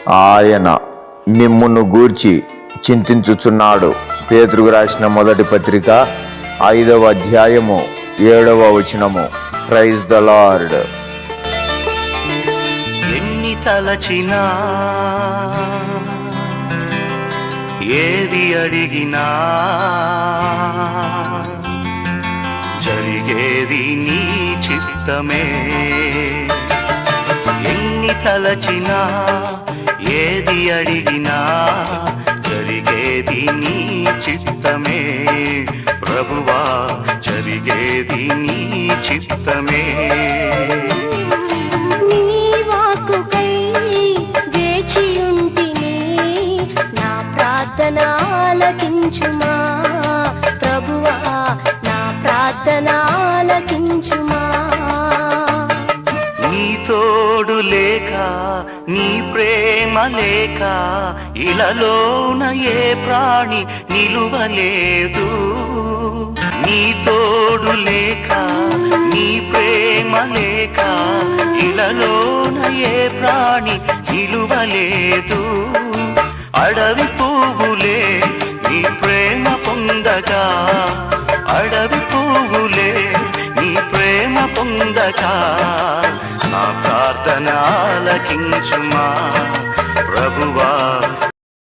ఆయన మిమ్మును గూర్చి చింతించుచున్నాడు. పేతురుకు రాసిన మొదటి పత్రిక 5వ అధ్యాయము 7వ వచనము. Praise the Lord. ఎన్ని తలచినా ఏది అడిగినా జరిగేది నీ చిత్తమే. ఎన్ని తలచినా ఏది అడిగినా జరిగేది నీ చిత్తమే. ప్రభువా జరిగేది నీ చిత్తమే. నీ వాక్కుకై వేచియుంటిని, నా ప్రార్థన ఆలకించుమా. ప్రభువా నా ప్రార్థన ఆలకించుమా. నీ తోడు లేక నీ ప్రేమ లేక ఇలలోన ఏ ప్రాణి నిలువలేదు. నీ తోడు లేక నీ ప్రేమ లేక ఇలలోన ఏ ప్రాణి నిలువలేదు. అడవి పువ్వులే నీ ప్రేమ పొందగా, అడవి పువ్వులే నీ ప్రేమ పొందగా నా ప్రార్థన ఆలకించుమా. ప్రభువా